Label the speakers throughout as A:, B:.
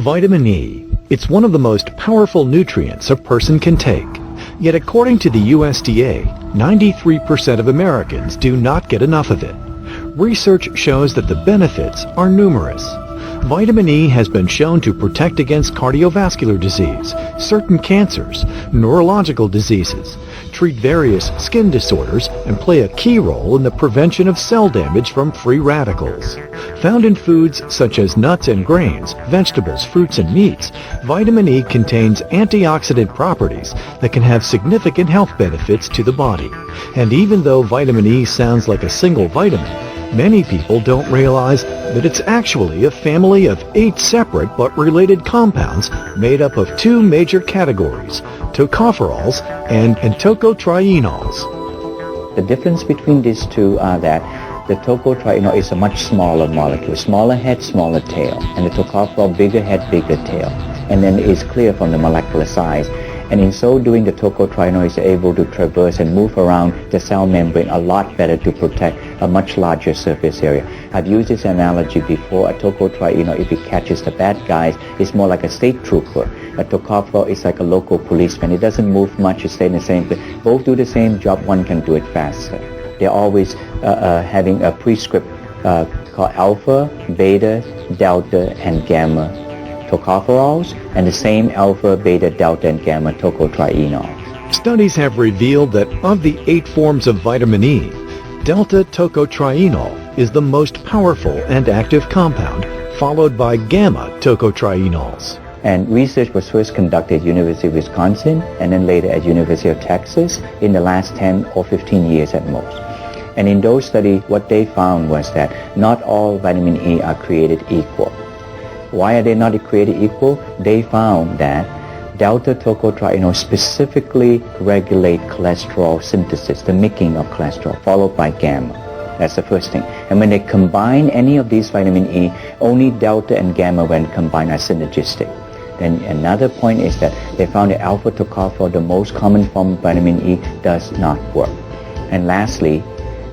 A: Vitamin E. It's one of the most powerful nutrients a person can take. Yet according to the USDA, 93% of Americans do not get enough of it. Research shows that the benefits are numerous. Vitamin E has been shown to protect against cardiovascular disease, certain cancers, neurological diseases, treat various skin disorders, and play a key role in the prevention of cell damage from free radicals. Found in foods such as nuts and grains, vegetables, fruits, and meats, vitamin E contains antioxidant properties that can have significant health benefits to the body. And even though vitamin E sounds like a single vitamin, many people don't realize that it's actually a family of 8 separate but related compounds made up of 2 major categories, tocopherols and tocotrienols.
B: The difference between these two are that the tocotrienol is a much smaller molecule, smaller head, smaller tail, and the tocopherol, bigger head, bigger tail, and then it's clear from the molecular size. And in so doing, the tocotrienol is able to traverse and move around the cell membrane a lot better to protect a much larger surface area. I've used this analogy before. A tocotrienol, if it catches the bad guys, is more like a state trooper. A tocopherol is like a local policeman. It doesn't move much, it stays in the same place. Both do the same job, one can do it faster. They're always having a prescript called alpha, beta, delta, and gamma tocopherols, and the same alpha, beta, delta, and gamma tocotrienol.
A: Studies have revealed that of the 8 forms of vitamin E, delta tocotrienol is the most powerful and active compound, followed by gamma tocotrienols.
B: And research was first conducted at University of Wisconsin and then later at University of Texas in the last 10 or 15 years at most. And in those studies, what they found was that not all vitamin E are created equal. Why are they not created equal? They found that delta tocotrienol specifically regulate cholesterol synthesis, the making of cholesterol, followed by gamma. That's the first thing. And when they combine any of these vitamin E, only delta and gamma when combined are synergistic. Then another point is that they found that alpha tocopherol, the most common form of vitamin E, does not work. And lastly,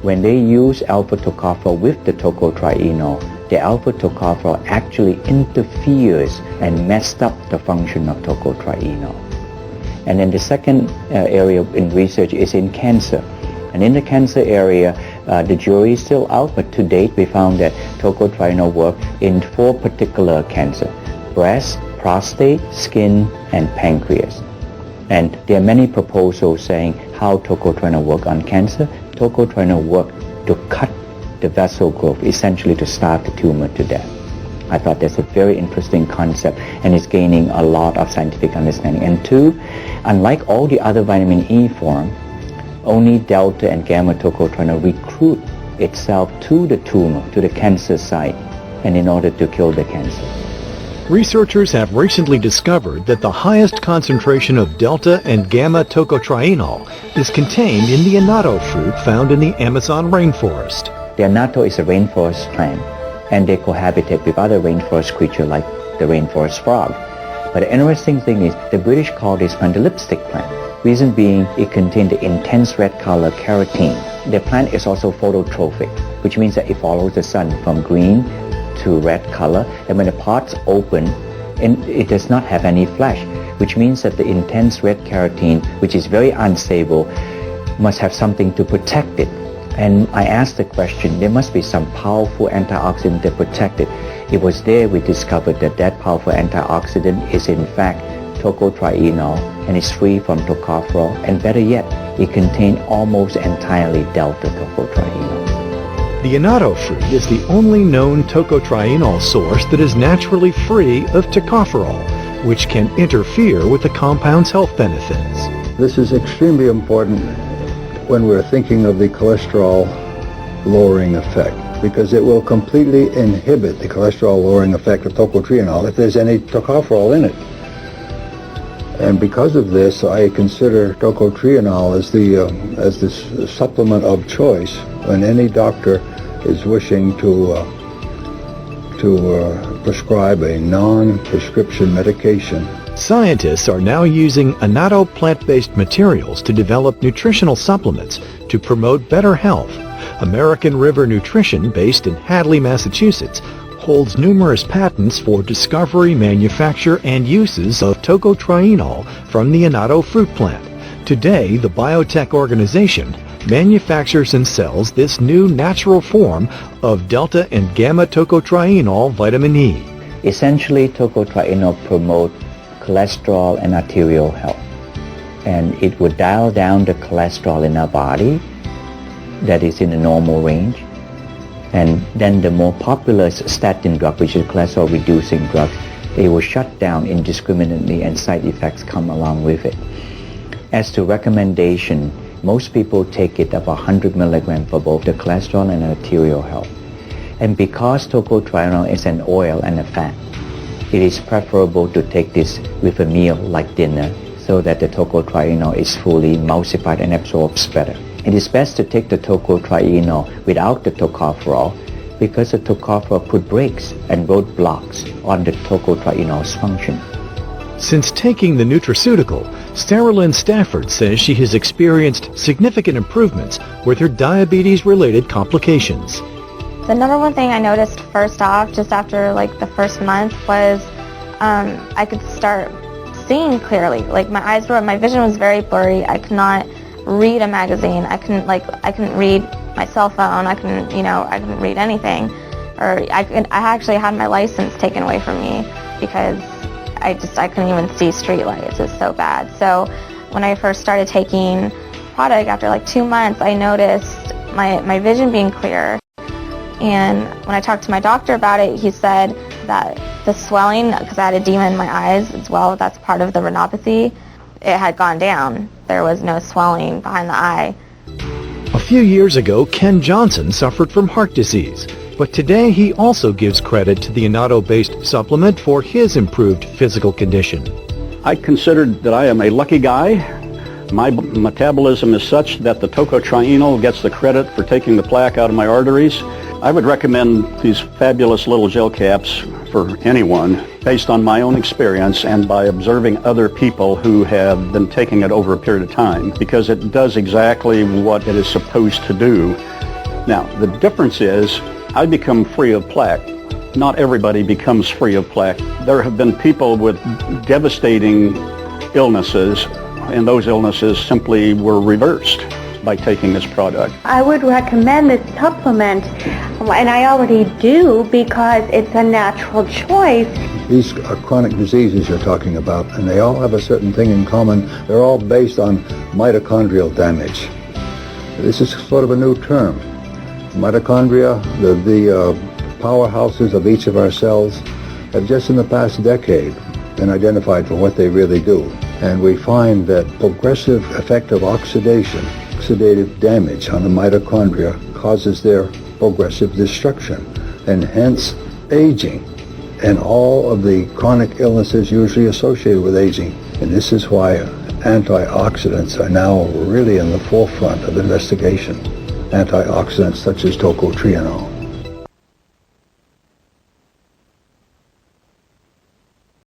B: when they use alpha tocopherol with the tocotrienol, the alpha tocopherol actually interferes and messed up the function of tocotrienol. And then the second area in research is in cancer. And in the cancer area, the jury is still out, but to date we found that tocotrienol works in 4 particular cancers: breast, prostate, skin, and pancreas. And there are many proposals saying how tocotrienol works on cancer. Tocotrienol works to cut the vessel growth, essentially to starve the tumor to death. I thought that's a very interesting concept and it's gaining a lot of scientific understanding. And 2, unlike all the other vitamin E forms, only delta and gamma tocotrienol recruit itself to the tumor, to the cancer site, and in order to kill the cancer.
A: Researchers have recently discovered that the highest concentration of delta and gamma tocotrienol is contained in the annatto fruit found in the Amazon rainforest.
B: The annatto is a rainforest plant, and they cohabitate with other rainforest creatures like the rainforest frog. But the interesting thing is, the British call this plant the lipstick plant. Reason being, it contains the intense red color carotene. The plant is also phototrophic, which means that it follows the sun from green to red color, and when the pods open, and it does not have any flesh, which means that the intense red carotene, which is very unstable, must have something to protect it. And I asked the question, there must be some powerful antioxidant that protect it. It was there we discovered that that powerful antioxidant is in fact tocotrienol, and is free from tocopherol, and better yet, it contains almost entirely delta tocotrienol.
A: The annatto fruit is the only known tocotrienol source that is naturally free of tocopherol, which can interfere with the compound's health benefits.
C: This is extremely important when we're thinking of the cholesterol lowering effect, because it will completely inhibit the cholesterol lowering effect of tocotrienol if there's any tocopherol in it. And because of this, I consider tocotrienol as the supplement of choice when any doctor is wishing to prescribe a non-prescription medication.
A: Scientists are now using annatto plant-based materials to develop nutritional supplements to promote better health. American River Nutrition, based in Hadley, Massachusetts, holds numerous patents for discovery, manufacture, and uses of tocotrienol from the annatto fruit plant. Today, the biotech organization manufactures and sells this new natural form of delta and gamma tocotrienol vitamin E.
B: Essentially, tocotrienol promotes cholesterol and arterial health. And it would dial down the cholesterol in our body that is in the normal range. And then the more popular statin drug, which is cholesterol reducing drug, it will shut down indiscriminately and side effects come along with it. As to recommendation, most people take it about 100 milligrams for both the cholesterol and arterial health. And because tocotrienol is an oil and a fat, it is preferable to take this with a meal like dinner so that the tocotrienol is fully emulsified and absorbs better. It is best to take the tocotrienol without the tocopherol because the tocopherol put brakes and roadblocks on the tocotrienol's function.
A: Since taking the nutraceutical, Sarah Lynn Stafford says she has experienced significant improvements with her diabetes-related complications.
D: The number one thing I noticed first off, just after like the first month, was I could start seeing clearly. Like my vision was very blurry. I could not read a magazine. I couldn't read my cell phone. I couldn't read anything. Or I actually had my license taken away from me because I couldn't even see street lights. It was so bad. So when I first started taking product after like 2 months, I noticed my vision being clear. And when I talked to my doctor about it, he said that the swelling, because I had edema in my eyes as well, that's part of the retinopathy, it had gone down. There was no swelling behind the eye.
A: A few years ago, Ken Johnson suffered from heart disease, but today he also gives credit to the annatto-based supplement for his improved physical condition.
E: I considered that I am a lucky guy. My metabolism is such that the tocotrienol gets the credit for taking the plaque out of my arteries. I would recommend these fabulous little gel caps for anyone based on my own experience and by observing other people who have been taking it over a period of time, because it does exactly what it is supposed to do. Now, the difference is I become free of plaque. Not everybody becomes free of plaque. There have been people with devastating illnesses, and those illnesses simply were reversed by taking this product.
F: I would recommend this supplement, and I already do because it's a natural choice.
C: These are chronic diseases you're talking about, and they all have a certain thing in common. They're all based on mitochondrial damage. This is sort of a new term. Mitochondria, the powerhouses of each of our cells, have just in the past decade been identified for what they really do. And we find that progressive effect of oxidative damage on the mitochondria causes their progressive destruction, and hence aging and all of the chronic illnesses usually associated with aging. And this is why antioxidants are now really in the forefront of investigation. Antioxidants such as tocotrienol.